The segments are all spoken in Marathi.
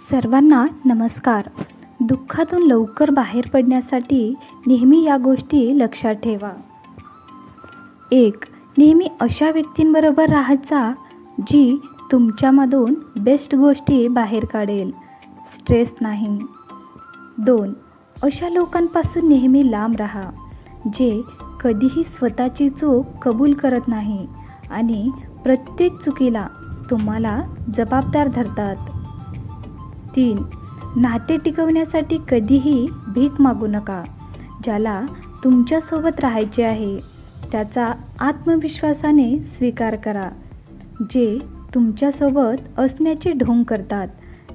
सर्वांना नमस्कार. दुःखातून लवकर बाहेर पडण्यासाठी नेहमी या गोष्टी लक्षात ठेवा. 1. नेहमी अशा व्यक्तींबरोबर राहत जा जी तुमच्यामधून बेस्ट गोष्टी बाहेर काढेल, स्ट्रेस नाही. 2. अशा लोकांपासून नेहमी लांब राहा जे कधीही स्वतःची चूक कबूल करत नाही आणि प्रत्येक चुकीला तुम्हाला जबाबदार धरतात. 3. नाते टिकवण्यासाठी कधीही भीक मागू नका. ज्याला तुमच्यासोबत राहायचे आहे त्याचा आत्मविश्वासाने स्वीकार करा. जे तुमच्यासोबत असण्याचे ढोंग करतात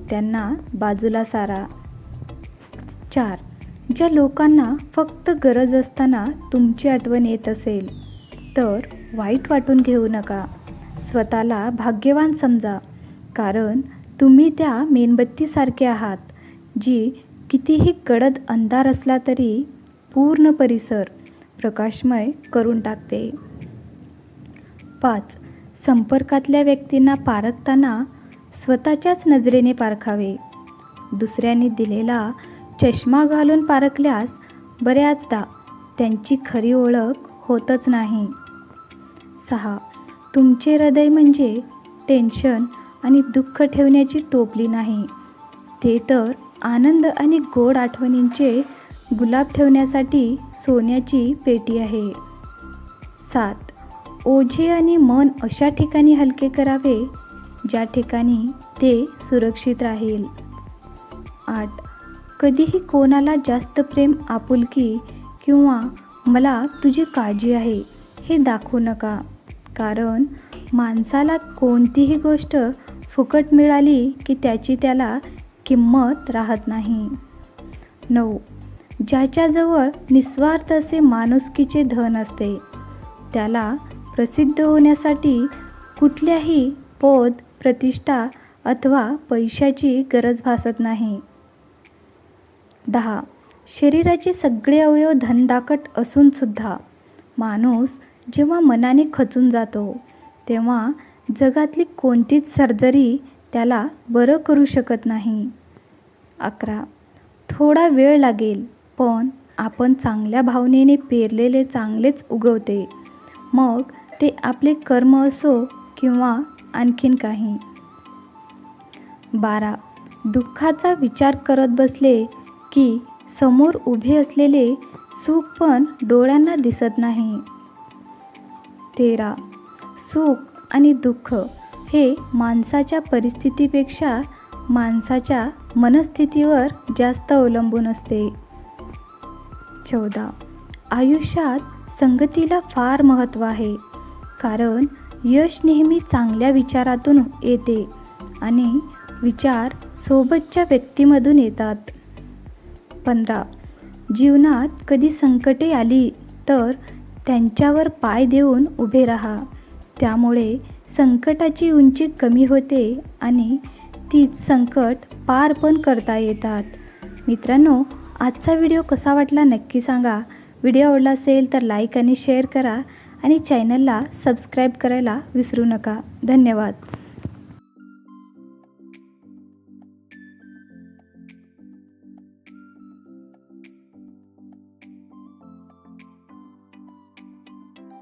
त्यांना बाजूला सारा. 4. ज्या लोकांना फक्त गरज असताना तुमची आठवण येत असेल तर वाईट वाटून घेऊ नका. स्वतःला भाग्यवान समजा, कारण तुम्ही त्या मेणबत्तीसारखे आहात जी कितीही गडद अंधार असला तरी पूर्ण परिसर प्रकाशमय करून टाकते. 5. संपर्कातल्या व्यक्तींना पारखताना स्वतःच्याच नजरेने पारखावे. दुसऱ्यांनी दिलेला चष्मा घालून पारखल्यास बऱ्याचदा त्यांची खरी ओळख होतच नाही. 6. तुमचे हृदय म्हणजे टेन्शन आणि दुःख ठेवण्याची टोपली नाही, ते तर आनंद आणि गोड आठवणींचे गुलाब ठेवण्यासाठी सोन्याची पेटी आहे. 7. ओझे आणि मन अशा ठिकाणी हलके करावे ज्या ठिकाणी ते सुरक्षित राहील. 8. कधीही कोणाला जास्त प्रेम, आपुलकी किंवा मला तुझी काळजी आहे हे दाखवू नका, कारण माणसाला कोणतीही गोष्ट फुकट मिळाली की त्याची त्याला किंमत राहत नाही. 9. ज्याच्याजवळ निस्वार्थ असे माणुसकीचे धन असते त्याला प्रसिद्ध होण्यासाठी कुठल्याही पद, प्रतिष्ठा अथवा पैशाची गरज भासत नाही. 10. शरीराचे सगळे अवयव धनदाकट असूनसुद्धा माणूस जेव्हा मनाने खचून जातो तेव्हा जगातली कोणतीच सर्जरी त्याला बरं करू शकत नाही. 11. थोडा वेळ लागेल पण आपण चांगल्या भावनेने पेरलेले चांगलेच उगवते, मग ते आपले कर्म असो किंवा आणखीन काही. 12. दुःखाचा विचार करत बसले की समोर उभे असलेले सुख पण डोळ्यांना दिसत नाही. 13. सुख आणि दुःख हे माणसाच्या परिस्थितीपेक्षा माणसाच्या मनस्थितीवर जास्त अवलंबून असते. 14. आयुष्यात संगतीला फार महत्त्व आहे, कारण यश नेहमी चांगल्या विचारातून येते आणि विचार सोबतच्या व्यक्तीमधून येतात. 15. जीवनात कधी संकटे आली तर त्यांच्यावर पाय देऊन उभे राहा, त्यामुळे संकटाची उंची कमी होते आणि तीच संकट पार पण करता येतात. मित्रांनो, आजचा व्हिडिओ कसा वाटला नक्की सांगा. व्हिडिओ आवडला असेल तर लाईक आणि शेअर करा आणि चॅनलला सबस्क्राईब करायला विसरू नका. धन्यवाद.